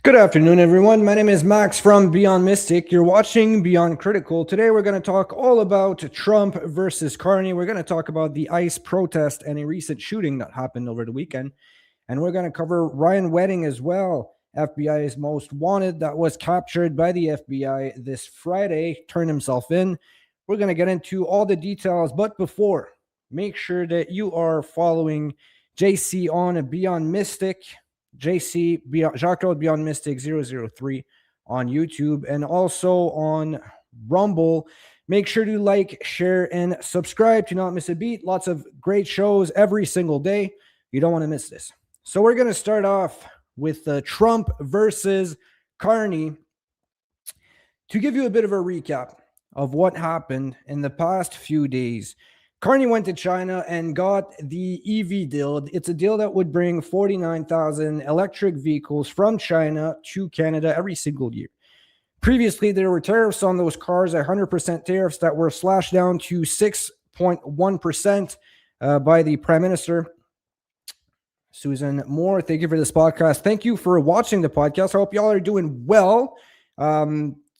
Good afternoon, everyone. My name is Max from Beyond Mystic. You're watching Beyond Critical. Today, we're going to talk all about Trump versus Carney. We're going to talk about the ICE protest and a recent shooting that happened over the weekend. And we're going to cover Ryan Wedding as well, FBI's most wanted, that was captured by the FBI this Friday, turned himself in. We're going to get into all the details. But before, make sure that you are following JC on Beyond Mystic. JC Jacques Beyond Mystic 003 on YouTube and also on Rumble. Make sure to like, share, and subscribe to not miss a beat. Lots of great shows every single day. You don't want to miss this. So we're going to start off with Trump versus Carney. To give you a bit of a recap of what happened in the past few days, Carney went to China and got the EV deal. It's a deal that would bring 49,000 electric vehicles from China to Canada every single year. Previously, there were tariffs on those cars, 100% tariffs that were slashed down to 6.1% by the Prime Minister, Susan Moore. Thank you for this podcast. Thank you for watching the podcast. I hope y'all are doing well.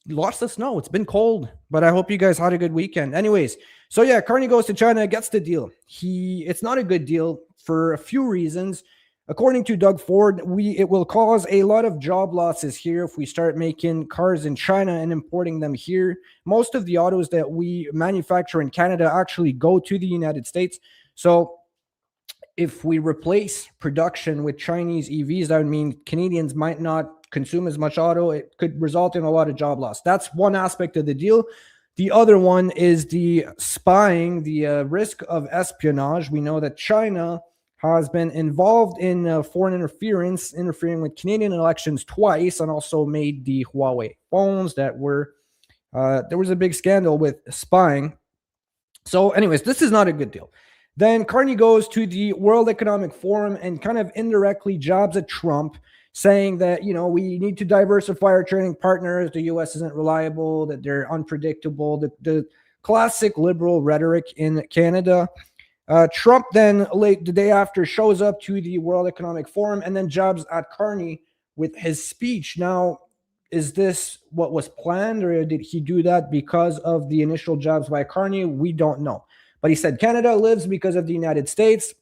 Lots of snow. It's been cold, but I hope you guys had a good weekend. Anyways, so yeah, Carney goes to China, gets the deal. It's not a good deal for a few reasons. According to Doug Ford, it will cause a lot of job losses here if we start making cars in China and importing them here. Most of the autos that we manufacture in Canada actually go to the United States. So if we replace production with Chinese EVs, that would mean Canadians might not consume as much auto. It could result in a lot of job loss. That's one aspect of the deal. The other one is the spying, the risk of espionage. We know that China has been involved in foreign interference, interfering with Canadian elections twice, and also made the Huawei phones that were, there was a big scandal with spying. So anyways, this is not a good deal. Then Carney goes to the World Economic Forum and kind of indirectly jabs at Trump, saying that, we need to diversify our trading partners. The U.S. isn't reliable, that they're unpredictable, the classic liberal rhetoric in Canada. Trump then, late the day after, shows up to the World Economic Forum and then jabs at Carney with his speech. Now, is this what was planned, or did he do that because of the initial jabs by Carney? We don't know. But he said Canada lives because of the United States.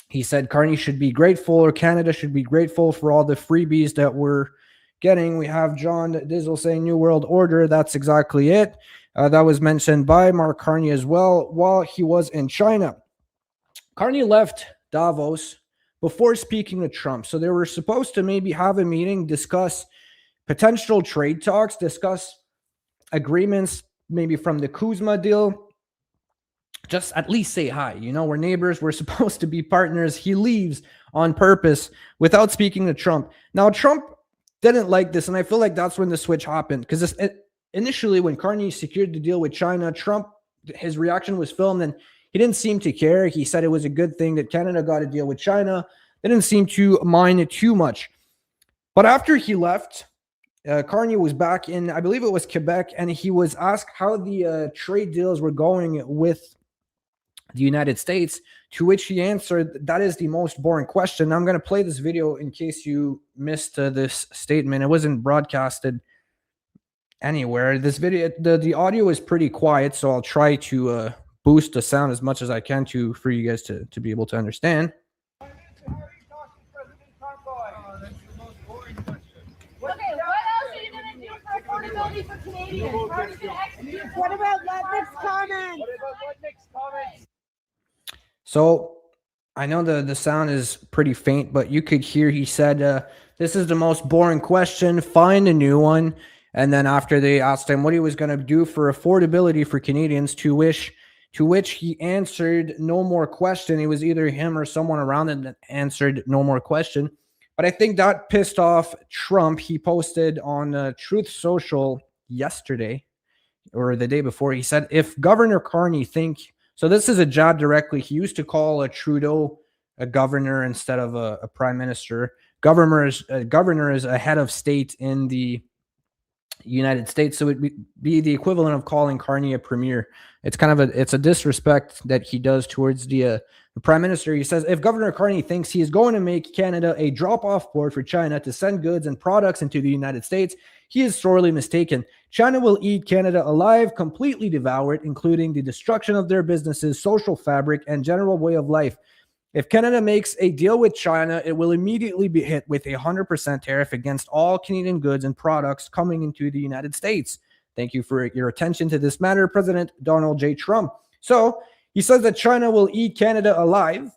He said Carney should be grateful, or Canada should be grateful for all the freebies that we're getting. We have John Dizzle saying New World Order. That's exactly it. That was mentioned by Mark Carney as well while he was in China. Carney left Davos before speaking to Trump. So they were supposed to maybe have a meeting, discuss potential trade talks, discuss agreements maybe from the Kuzma deal. Just at least say hi. We're neighbors. We're supposed to be partners. He leaves on purpose without speaking to Trump. Now, Trump didn't like this, and I feel like that's when the switch happened. Because initially, when Carney secured the deal with China, Trump, his reaction was filmed, and he didn't seem to care. He said it was a good thing that Canada got a deal with China. They didn't seem to mind it too much. But after he left, Carney was back in, I believe it was Quebec, and he was asked how the trade deals were going with the United States, to which he answered, that is the most boring question. I'm going to play this video in case you missed this statement. It wasn't broadcasted anywhere. This video, the audio is pretty quiet, so I'll try to boost the sound as much as I can for you guys to be able to understand. For Canadians? What about Ludwig's comments? So I know the sound is pretty faint, but you could hear he said, this is the most boring question. Find a new one. And then after they asked him what he was going to do for affordability for Canadians, to which he answered no more question. It was either him or someone around him that answered no more question. But I think that pissed off Trump. He posted on Truth Social yesterday or the day before. He said, if Governor Carney so this is a jab directly. He used to call a Trudeau a governor instead of a prime minister. Governor is a head of state in the United States. So it'd be the equivalent of calling Carney a premier. It's a disrespect that he does towards the prime minister. He says if Governor Carney thinks he is going to make Canada a drop-off port for China to send goods and products into the United States, he is sorely mistaken. China will eat Canada alive, completely devour it, including the destruction of their businesses, social fabric, and general way of life. If Canada makes a deal with China, it will immediately be hit with a 100% tariff against all Canadian goods and products coming into the United States. Thank you for your attention to this matter, President Donald J. Trump. So he says that China will eat Canada alive.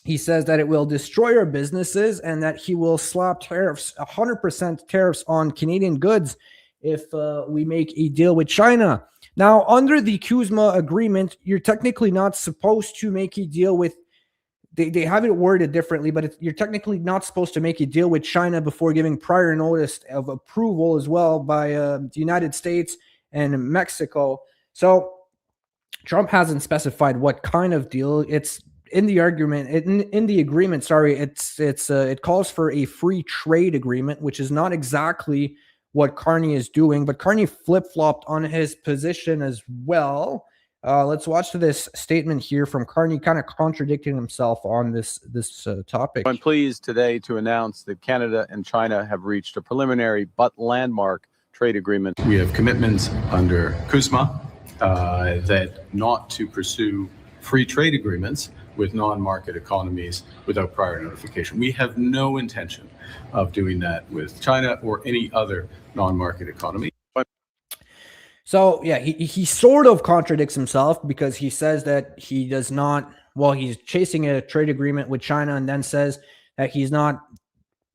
He says that it will destroy our businesses and that he will slap tariffs, 100% tariffs on Canadian goods if we make a deal with China. Now, under the CUSMA agreement, you're technically not supposed to make a deal with They have it worded differently, but you're technically not supposed to make a deal with China before giving prior notice of approval as well by the United States and Mexico. So Trump hasn't specified what kind of deal. It's in the argument, in the agreement. Sorry, it calls for a free trade agreement, which is not exactly what Carney is doing. But Carney flip-flopped on his position as well. Let's watch this statement here from Carney, kind of contradicting himself on this topic. I'm pleased today to announce that Canada and China have reached a preliminary but landmark trade agreement. We have commitments under CUSMA that not to pursue free trade agreements with non-market economies without prior notification. We have no intention of doing that with China or any other non-market economy. So, yeah, he sort of contradicts himself because he says that he does not, well, he's chasing a trade agreement with China and then says that he's not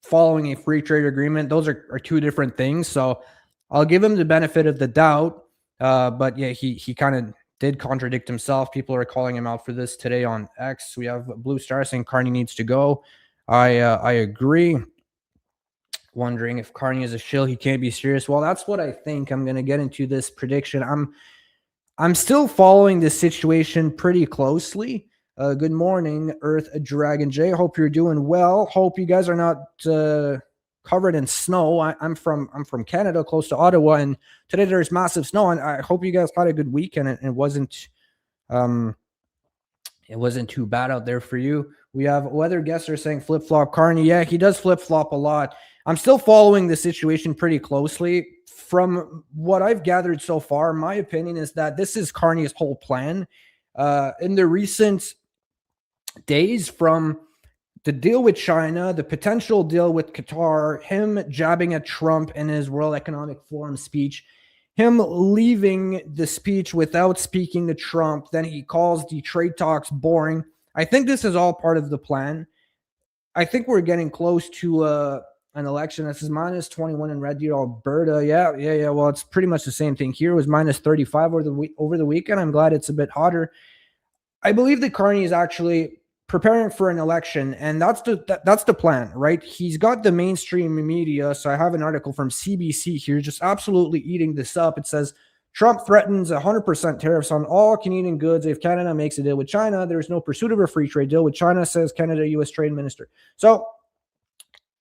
following a free trade agreement. Those are two different things. So I'll give him the benefit of the doubt. But yeah, he kind of did contradict himself. People are calling him out for this today on X. We have Blue Star saying Carney needs to go. I agree. Wondering if Carney is a shill, he can't be serious. Well, that's what I think. I'm going to get into this prediction. I'm still following this situation pretty closely. Good morning, Earth Dragon J. Hope you're doing well. Hope you guys are not covered in snow. I'm from Canada, close to Ottawa, and today there's massive snow. And I hope you guys had a good weekend. It wasn't too bad out there for you. We have weather guesser saying flip flop Carney. Yeah, he does flip flop a lot. I'm still following the situation pretty closely. From what I've gathered so far, my opinion is that this is Carney's whole plan. In the recent days, from the deal with China, the potential deal with Qatar, him jabbing at Trump in his World Economic Forum speech, him leaving the speech without speaking to Trump, then he calls the trade talks boring. I think this is all part of the plan. I think we're getting close to an election. This is minus 21 in Red Deer, Alberta. Yeah. Well, it's pretty much the same thing here. It was minus 35 over the weekend. I'm glad it's a bit hotter. I believe that Carney is actually preparing for an election, and that's the plan, right? He's got the mainstream media. So I have an article from CBC here, just absolutely eating this up. It says Trump threatens 100% tariffs on all Canadian goods if Canada makes a deal with China. There is no pursuit of a free trade deal with China, says Canada U.S. Trade Minister. So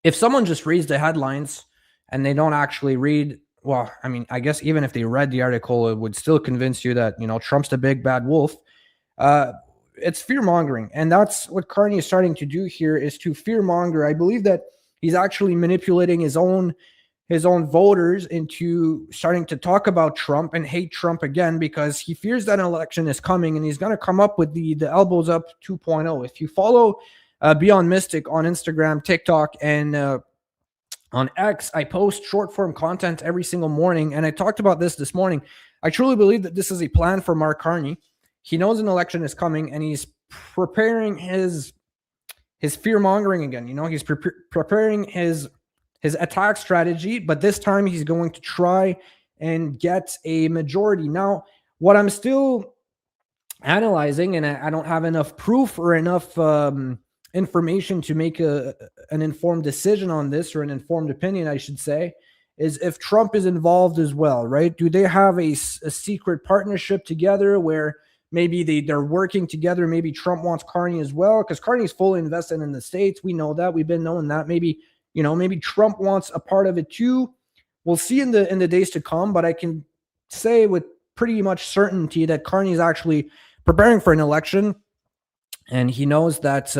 if someone just reads the headlines and they don't actually read, well, I mean, I guess even if they read the article, it would still convince you that, Trump's the big bad wolf. It's fear mongering. And that's what Carney is starting to do here, is to fear monger. I believe that he's actually manipulating his own voters into starting to talk about Trump and hate Trump again, because he fears that an election is coming and he's going to come up with the elbows up 2.0. If you follow Beyond Mystic on Instagram, TikTok, and on X, I post short form content every single morning. And I talked about this morning. I truly believe that this is a plan for Mark Carney. He knows an election is coming and he's preparing his fear mongering again. He's preparing his attack strategy, but this time he's going to try and get a majority. Now, what I'm still analyzing, and I don't have enough proof or enough information to make an informed decision on this, or an informed opinion, I should say, is if Trump is involved as well, right? Do they have a secret partnership together where maybe they're working together? Maybe Trump wants Carney as well, because Carney's fully invested in the States. We know that. We've been knowing that. Maybe Trump wants a part of it too. we'll see in the days to come, but I can say with pretty much certainty that Carney is actually preparing for an election, and he knows that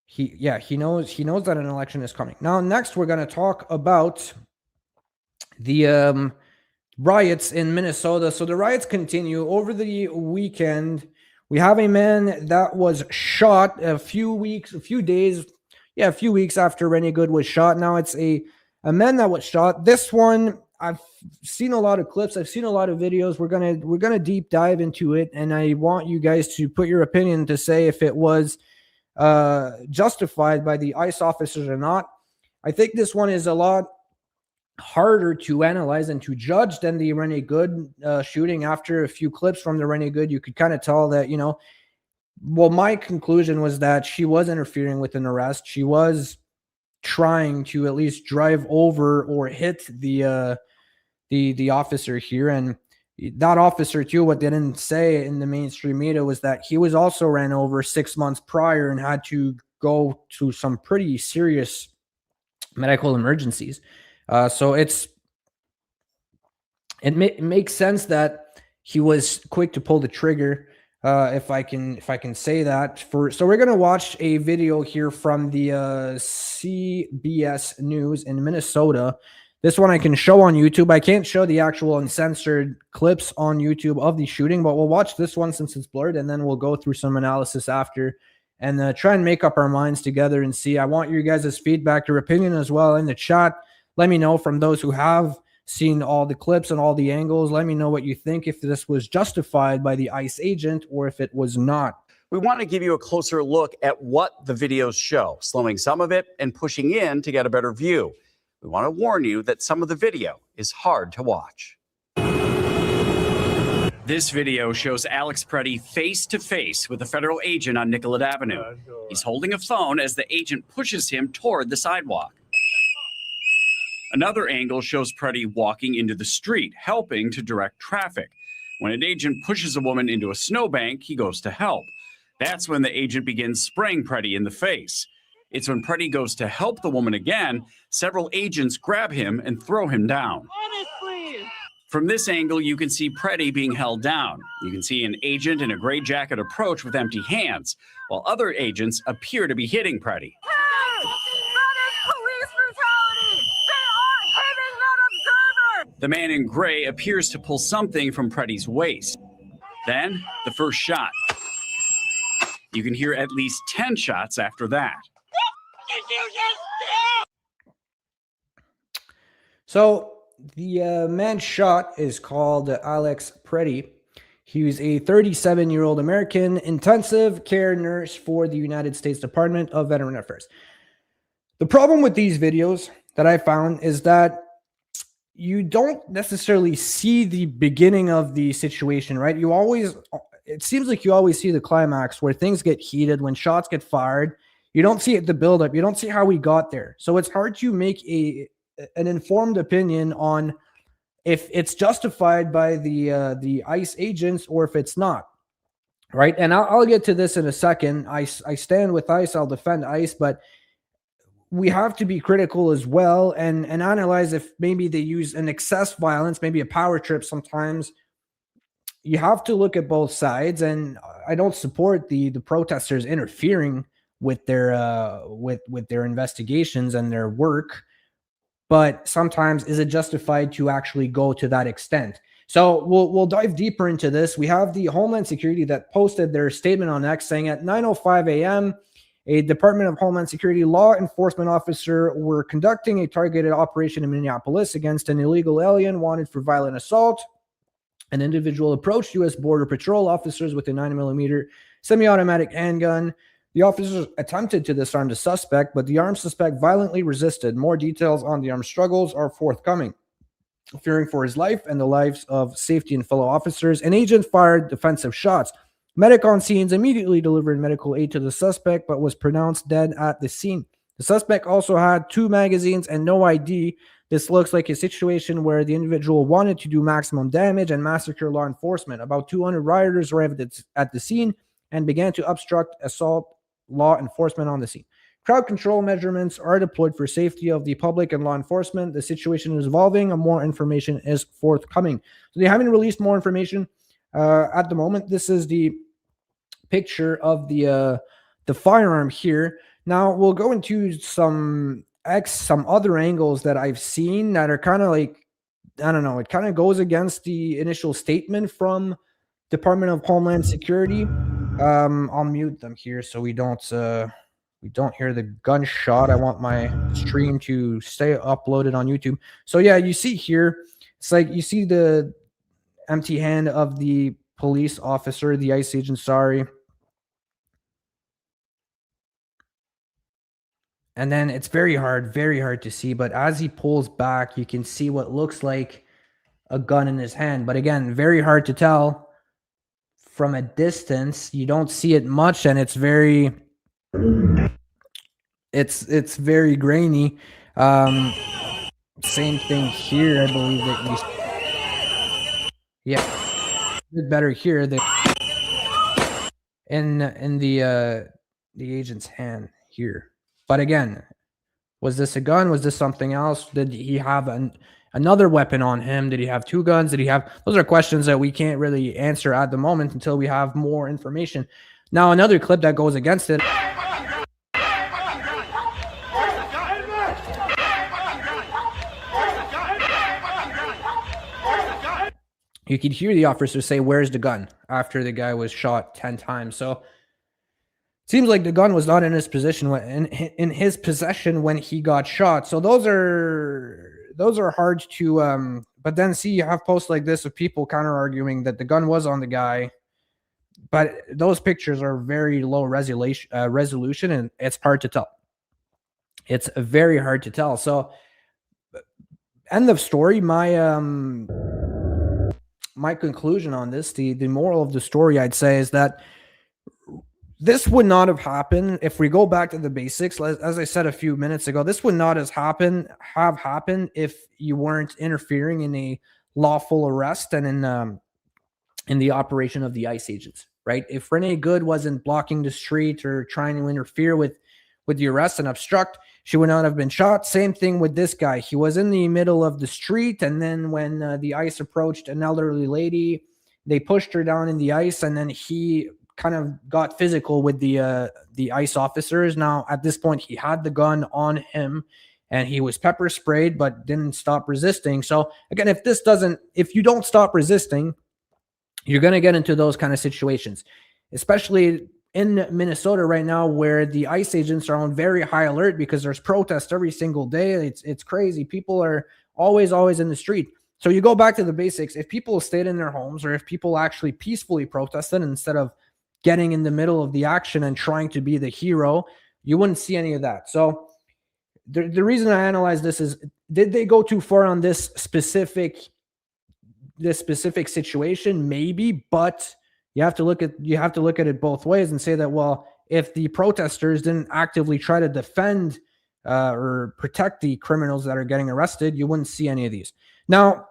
he knows that an election is coming. Now, next we're going to talk about the riots in Minnesota. So the riots continue over the weekend. We have a man that was shot a few weeks after Rennie Good was shot. Now it's a man that was shot. This one, I've seen a lot of clips. I've seen a lot of videos. We're gonna deep dive into it, and I want you guys to put your opinion to say if it was justified by the ICE officers or not. I think this one is a lot harder to analyze and to judge than the Rennie Good shooting. After a few clips from the Rennie Good, you could kind of tell that, well, my conclusion was that she was interfering with an arrest. She was trying to at least drive over or hit the officer here. And that officer too, what they didn't say in the mainstream media was that he was also ran over 6 months prior and had to go to some pretty serious medical emergencies. So it makes sense that he was quick to pull the trigger, if I can say that. So we're gonna watch a video here from the CBS News in Minnesota. This one I can show on YouTube. I can't show the actual uncensored clips on YouTube of the shooting, but we'll watch this one since it's blurred, and then we'll go through some analysis after and try and make up our minds together and see. I want you guys' feedback, your opinion as well in the chat. Let me know from those who have seen all the clips and all the angles. Let me know what you think, if this was justified by the ICE agent or if it was not. We want to give you a closer look at what the videos show, slowing some of it and pushing in to get a better view. We want to warn you that some of the video is hard to watch. This video shows Alex Preddy face to face with a federal agent on Nicollet Avenue. He's holding a phone as the agent pushes him toward the sidewalk. Another angle shows Preddy walking into the street, helping to direct traffic. When an agent pushes a woman into a snowbank, he goes to help. That's when the agent begins spraying Preddy in the face. It's when Preddy goes to help the woman again, several agents grab him and throw him down. Honestly. From this angle, you can see Preddy being held down. You can see an agent in a gray jacket approach with empty hands, while other agents appear to be hitting Preddy. The man in gray appears to pull something from Preddy's waist. Then, the first shot. You can hear at least 10 shots after that. So, the man shot is called Alex Preddy. He was a 37-year-old American intensive care nurse for the United States Department of Veteran Affairs. The problem with these videos that I found is that you don't necessarily see the beginning of the situation, right? It seems like you always see the climax where things get heated, when shots get fired. You don't see the buildup. You don't see how we got there. So it's hard to make an informed opinion on if it's justified by the ICE agents or if it's not, right? And I'll get to this in a second. I stand with ICE. I'll defend ICE, but we have to be critical as well and analyze if maybe they use an excess violence, maybe a power trip sometimes. You have to look at both sides, and I don't support the protesters interfering with their with their investigations and their work, but sometimes is it justified to actually go to that extent? So we'll dive deeper into this. We have the Homeland Security that posted their statement on X saying at 9:05 a.m., a Department of Homeland Security law enforcement officer were conducting a targeted operation in Minneapolis against an illegal alien wanted for violent assault. An individual approached U.S. Border Patrol officers with a 9mm semi-automatic handgun. The officers attempted to disarm the suspect, but the armed suspect violently resisted. More details on the armed struggles are forthcoming. Fearing for his life and the lives of safety and fellow officers, an agent fired defensive shots. Medic on scenes immediately delivered medical aid to the suspect, but was pronounced dead at the scene. The suspect also had 2 magazines and no ID. This looks like a situation where the individual wanted to do maximum damage and massacre law enforcement. About 200 rioters arrived at the scene and began to obstruct assault law enforcement on the scene. Crowd control measurements are deployed for safety of the public and law enforcement. The situation is evolving and more information is forthcoming. So they haven't released more information at the moment. This is the picture of the firearm here. Now we'll go into some other angles that I've seen that are kind of like, I don't know, it kind of goes against the initial statement from Department of Homeland Security. I'll mute them here so we don't hear the gunshot. I want my stream to stay uploaded on YouTube. So yeah, you see here, it's like you see the empty hand of the police officer, the ICE agent, sorry. And then it's very hard to see. But as he pulls back, you can see what looks like a gun in his hand. But again, very hard to tell from a distance. You don't see it much, and it's very grainy. Same thing here. I believe that yeah, better here than in the agent's hand here. But again, was this a gun? Was this something else? Did he have another weapon on him? Did he have two guns? Did he have? Those are questions that we can't really answer at the moment until we have more information. Now, another clip that goes against it. You could hear the officer say, "Where's the gun?" after the guy was shot 10 times. So seems like the gun was not in his position in his possession when he got shot. So those are hard to but then see you have posts like this of people counter arguing that the gun was on the guy, but those pictures are very low resolution and it's hard to tell. It's very hard to tell. So end of story. My conclusion on this, the moral of the story, I'd say, is that this would not have happened if we go back to the basics. As I said a few minutes ago, this would not have happened if you weren't interfering in a lawful arrest and in the operation of the ICE agents, right? If Renee Good wasn't blocking the street or trying to interfere with the arrest and obstruct, she would not have been shot. Same thing with this guy. He was in the middle of the street, and then when the ICE approached an elderly lady, they pushed her down in the ice, and then he kind of got physical with the ICE officers. Now, at this point, he had the gun on him and he was pepper sprayed, but didn't stop resisting. So again, if you don't stop resisting, you're going to get into those kind of situations, especially in Minnesota right now, where the ICE agents are on very high alert because there's protests every single day. It's crazy. People are always in the street. So you go back to the basics. If people stayed in their homes, or if people actually peacefully protested instead of getting in the middle of the action and trying to be the hero, you wouldn't see any of that. So the reason I analyze this is, did they go too far on this specific situation? Maybe, but you have to look at it both ways and say that, well, if the protesters didn't actively try to defend or protect the criminals that are getting arrested, you wouldn't see any of these. Now,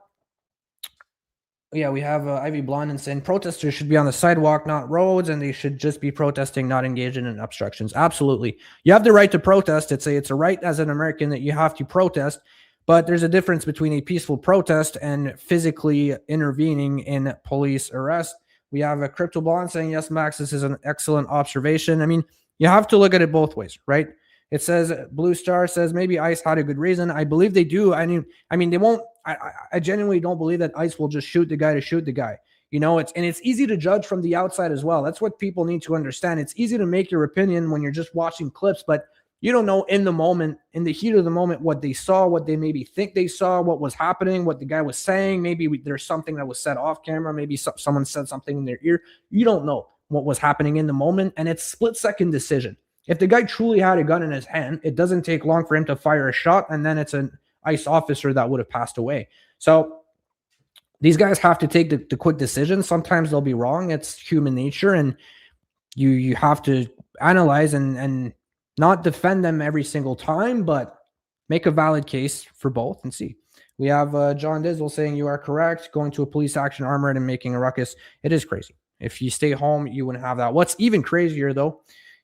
yeah, we have Ivy Blondin saying protesters should be on the sidewalk, not roads, and they should just be protesting, not engaging in obstructions. Absolutely. You have the right to protest. It's a right as an American that you have to protest, but there's a difference between a peaceful protest and physically intervening in police arrest. We have a Crypto Blonde saying, yes, Max, this is an excellent observation. I mean, you have to look at it both ways, right? It says, Blue Star says, maybe ICE had a good reason. I believe they do. I mean, they won't. I genuinely don't believe that ICE will just shoot the guy to shoot the guy. You know, it's easy to judge from the outside as well. That's what people need to understand. It's easy to make your opinion when you're just watching clips, but you don't know in the moment, in the heat of the moment, what they saw, what they maybe think they saw, what was happening, what the guy was saying. Maybe there's something that was said off camera. Maybe someone said something in their ear. You don't know what was happening in the moment, and it's split-second decision. If the guy truly had a gun in his hand, it doesn't take long for him to fire a shot, and then it's an ICE officer that would have passed away. So these guys have to take the quick decisions. Sometimes they'll be wrong. It's human nature, and you have to analyze and not defend them every single time, but make a valid case for both and see. We have John Dizzle saying, you are correct. Going to a police action armored and making a ruckus. It is crazy. If you stay home, you wouldn't have that. What's even crazier, though,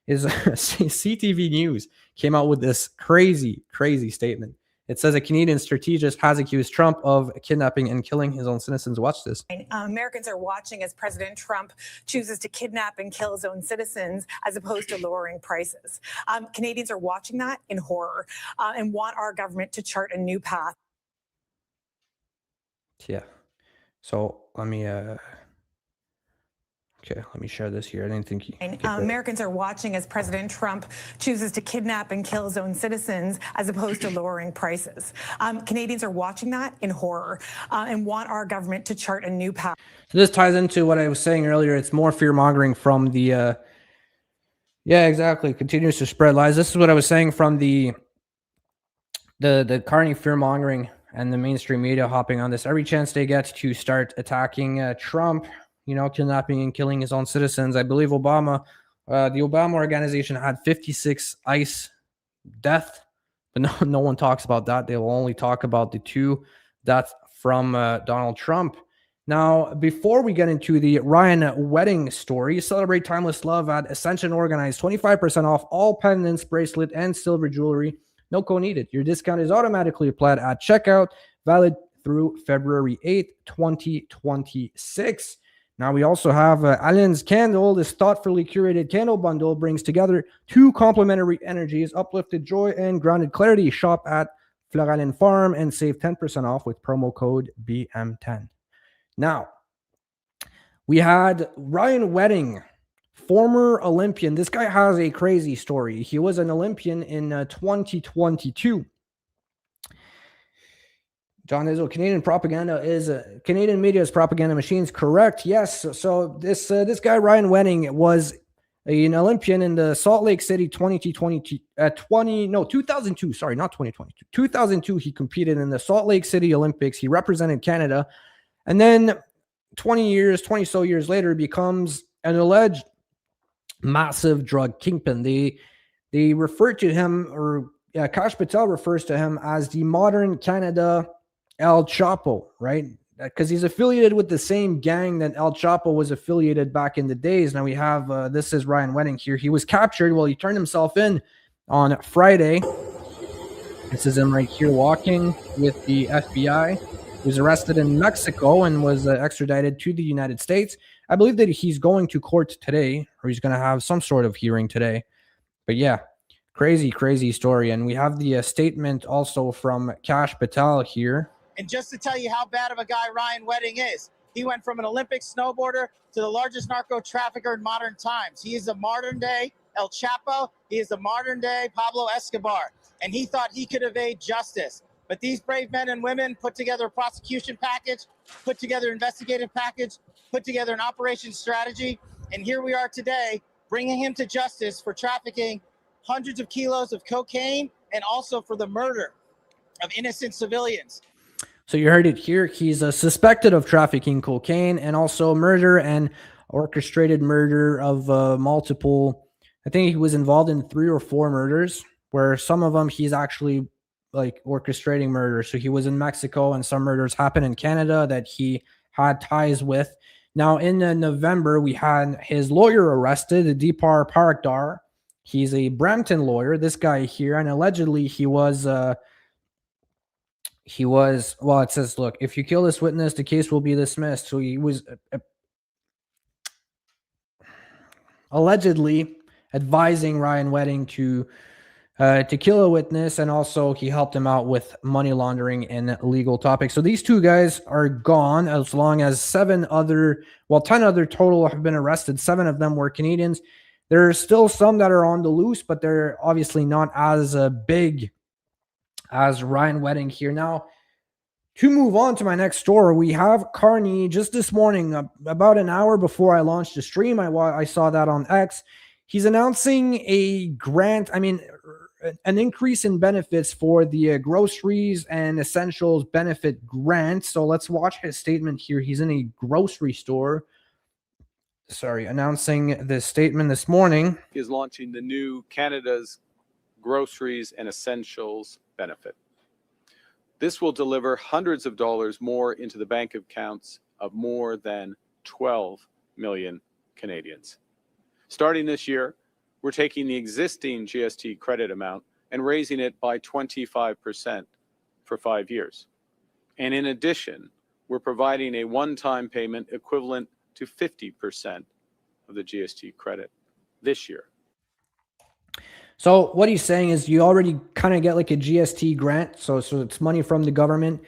is CTV News came out with this crazy statement. It says a Canadian strategist has accused Trump of kidnapping and killing his own citizens. Watch this. Americans are watching as President Trump chooses to kidnap and kill his own citizens as opposed to lowering prices. Canadians are watching that in horror and want our government to chart a new path. Yeah. So let me let me share this here. I didn't think Americans are watching as President Trump chooses to kidnap and kill his own citizens as opposed to lowering prices. Canadians are watching that in horror and want our government to chart a new path. So this ties into what I was saying earlier. It's more fear mongering from the yeah, exactly. Continues to spread lies. This is what I was saying from the Carney fear mongering and the mainstream media hopping on this every chance they get to start attacking Trump, you know, kidnapping and killing his own citizens. I believe the Obama organization had 56 ICE deaths, but no one talks about that. They will only talk about the 2 deaths from Donald Trump. Now, before we get into the Ryan wedding story, celebrate timeless love at Ascension Organized. 25% off all pendants, bracelet, and silver jewelry. No code needed. Your discount is automatically applied at checkout, valid through February 8th, 2026. Now, we also have Allen's Candle. This thoughtfully curated candle bundle brings together 2 complementary energies, uplifted joy and grounded clarity. Shop at Floralin Farm and save 10% off with promo code BM10. Now, we had Ryan Wedding, former Olympian. This guy has a crazy story. He was an Olympian in 2022. John Izzo, Canadian media's propaganda machines. Correct. Yes. So this guy, Ryan Wedding, was an Olympian in the Salt Lake City 2002. Sorry, not 2022. 2002, he competed in the Salt Lake City Olympics. He represented Canada. And then 20 so years later, becomes an alleged massive drug kingpin. They refer to him, or Kash Patel refers to him as the modern Canada El Chapo, right? Because he's affiliated with the same gang that El Chapo was affiliated back in the days. Now we have, this is Ryan Wedding here. He was captured. Well, he turned himself in on Friday. This is him right here walking with the FBI. He was arrested in Mexico and was extradited to the United States. I believe that he's going to court today, or he's going to have some sort of hearing today. But yeah, crazy story. And we have the statement also from Kash Patel here. And just to tell you how bad of a guy Ryan Wedding is, he went from an Olympic snowboarder to the largest narco trafficker in modern times. He is a modern day El Chapo. He is a modern day Pablo Escobar. And he thought he could evade justice. But these brave men and women put together a prosecution package, put together an investigative package, put together an operations strategy. And here we are today, bringing him to justice for trafficking hundreds of kilos of cocaine and also for the murder of innocent civilians. So you heard it here. He's suspected of trafficking cocaine and also murder and orchestrated murder of multiple. I think he was involved in 3 or 4 murders, where some of them he's actually like orchestrating murder. So he was in Mexico, and some murders happened in Canada that he had ties with. Now in November, we had his lawyer arrested, Deepar Parakdar. He's a Brampton lawyer, this guy here, and allegedly he was well, it says, look, if you kill this witness, the case will be dismissed. So he was allegedly advising Ryan Wedding to kill a witness, and also he helped him out with money laundering and legal topics. So these 2 guys are gone, as long as 10 other total have been arrested. 7 of them were Canadians. There are still some that are on the loose, but they're obviously not as big as Ryan Wedding here. Now, to move on to my next story, we have Carney. Just this morning, about an hour before I launched the stream, I saw that on X. He's announcing a grant, an increase in benefits for the groceries and essentials benefit grant. So let's watch his statement here. He's in a grocery store. Announcing this statement this morning. He is launching the new Canada's Groceries and Essentials benefit. This will deliver hundreds of dollars more into the bank accounts of more than 12 million Canadians. Starting this year, we're taking the existing GST credit amount and raising it by 25% for 5 years. And in addition, we're providing a one-time payment equivalent to 50% of the GST credit this year. So what he's saying is you already kind of get like a GST grant. So it's money from the government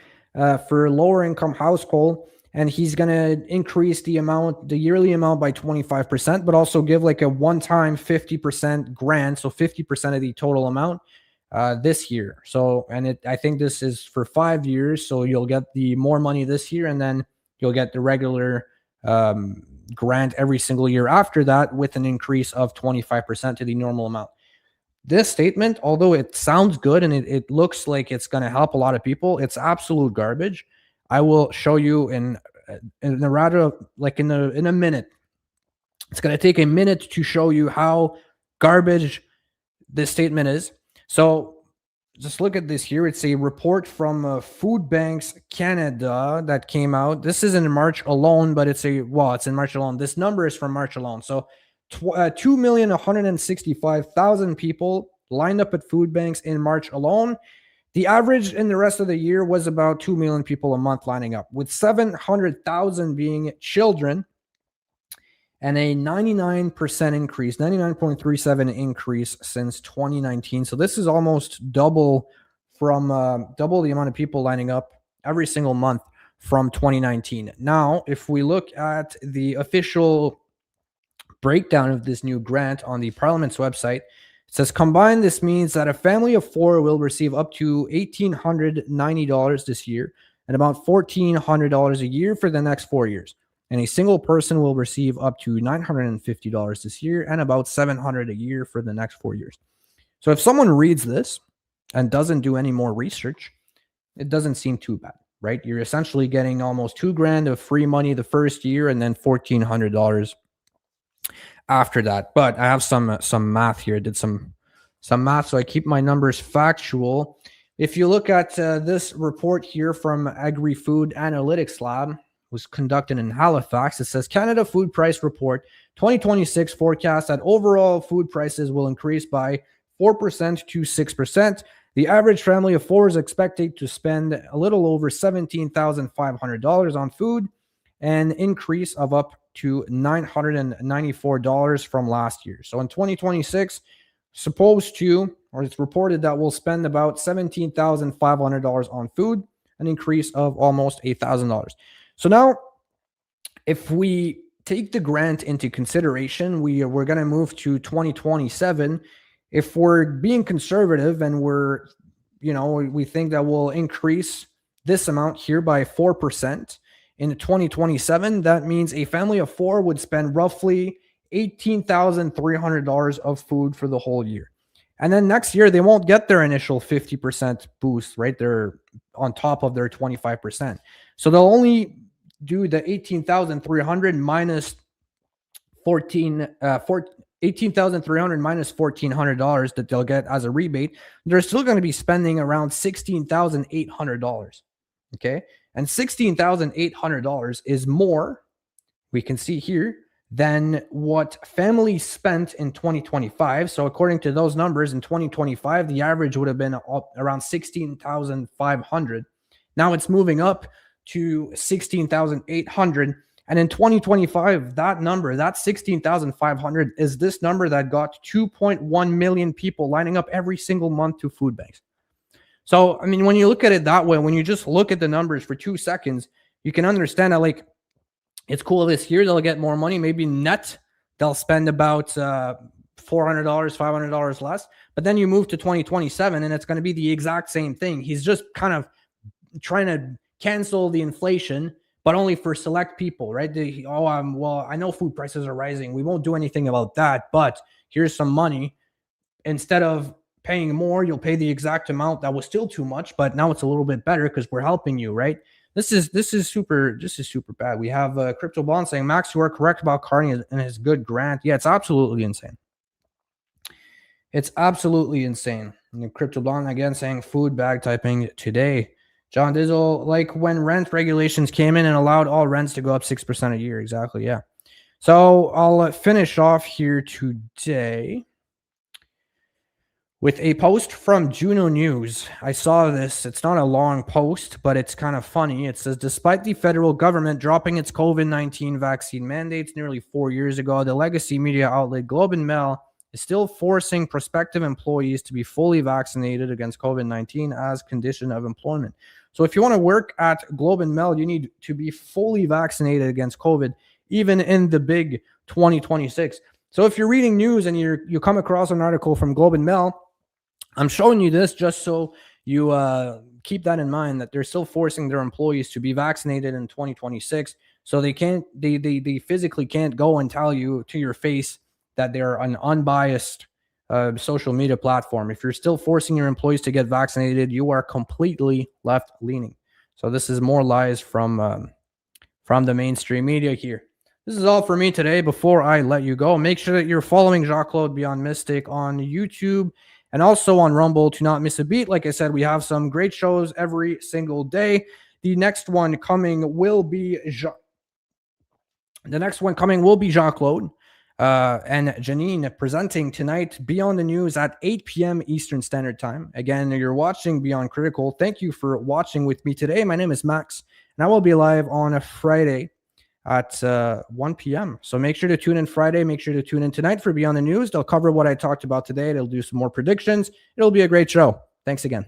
for lower income household. And he's going to increase the yearly amount by 25%, but also give like a one-time 50% grant. So 50% of the total amount this year. So, and I think this is for 5 years. So you'll get the more money this year, and then you'll get the regular grant every single year after that, with an increase of 25% to the normal amount. This statement, although it sounds good and it looks like it's going to help a lot of people, it's absolute garbage. I will show you in a minute. It's going to take a minute to show you how garbage this statement is. So just look at this here. It's a report from Food Banks Canada that came out. This isn't in March alone, but it's in March alone. This number is from March alone. So 2,165,000 people lined up at food banks in March alone. The average in the rest of the year was about 2 million people a month lining up, with 700,000 being children, and a 99% increase, 99.37 increase since 2019. So this is almost double the amount of people lining up every single month from 2019. Now, if we look at the official breakdown of this new grant on the Parliament's website, it says combined, this means that a family of 4 will receive up to $1,890 this year and about $1,400 a year for the next 4 years. And a single person will receive up to $950 this year and about $700 a year for the next 4 years. So if someone reads this and doesn't do any more research, it doesn't seem too bad, right? You're essentially getting almost $2,000 of free money the first year and then $1,400 after that. But I have some math here. I did some math, so I keep my numbers factual. If you look at this report here from Agri-Food Analytics Lab, was conducted in Halifax, it says Canada Food Price Report 2026 forecast that overall food prices will increase by 4% to 6%. The average family of 4 is expected to spend a little over $17,500 on food, an increase of up to $994 from last year. So in 2026, it's reported that we'll spend about $17,500 on food, an increase of almost $8,000. So now, if we take the grant into consideration, we're going to move to 2027. If we're being conservative and we think that we'll increase this amount here by 4%, in 2027, that means a family of 4 would spend roughly $18,300 of food for the whole year. And then next year, they won't get their initial 50% boost, right? They're on top of their 25%. So they'll only do the $18,300 minus $18,300 minus $1,400 that they'll get as a rebate. They're still going to be spending around $16,800. Okay. And $16,800 is more, we can see here, than what families spent in 2025. So according to those numbers, in 2025, the average would have been around $16,500. Now it's moving up to $16,800. And in 2025, that number, that $16,500, is this number that got 2.1 million people lining up every single month to food banks. So, I mean, when you look at it that way, when you just look at the numbers for 2 seconds, you can understand that, like, it's cool this year, they'll get more money. Maybe net, they'll spend about $400, $500 less. But then you move to 2027, and it's going to be the exact same thing. He's just kind of trying to cancel the inflation, but only for select people, right? Well, I know food prices are rising. We won't do anything about that, but here's some money. Instead of paying more, you'll pay the exact amount that was still too much, but now it's a little bit better because we're helping you, right? This is super bad. We have Crypto Bond saying, Max, you are correct about Carney and his good grant. Yeah, it's absolutely insane. It's absolutely insane. And Crypto Bond again saying food bag typing today. John Dizzle, like when rent regulations came in and allowed all rents to go up 6% a year. Exactly, yeah. So I'll finish off here today. with a post from Juno News. I saw this. It's not a long post, but it's kind of funny. It says, despite the federal government dropping its COVID-19 vaccine mandates nearly 4 years ago, the legacy media outlet Globe and Mail is still forcing prospective employees to be fully vaccinated against COVID-19 as condition of employment. So if you want to work at Globe and Mail, you need to be fully vaccinated against COVID, even in the big 2026. So if you're reading news and you come across an article from Globe and Mail, I'm showing you this just so you keep that in mind, that they're still forcing their employees to be vaccinated in 2026. So they physically can't go and tell you to your face that they're an unbiased social media platform. If you're still forcing your employees to get vaccinated, you are completely left leaning. So this is more lies from the mainstream media here. This is all for me today. Before I let you go, make sure that you're following Jacques-Claude Beyond Mystic on YouTube and also on Rumble to not miss a beat. Like I said, we have some great shows every single day. The next one coming will be Jacques-Claude and Janine presenting tonight Beyond the News at 8 p.m. Eastern Standard Time. Again, you're watching Beyond Critical. Thank you for watching with me today. My name is Max, and I will be live on a Friday at 1 p.m. So make sure to tune in Friday. Make sure to tune in tonight for Beyond the News. They'll cover what I talked about today. They'll do some more predictions. It'll be a great show. Thanks again.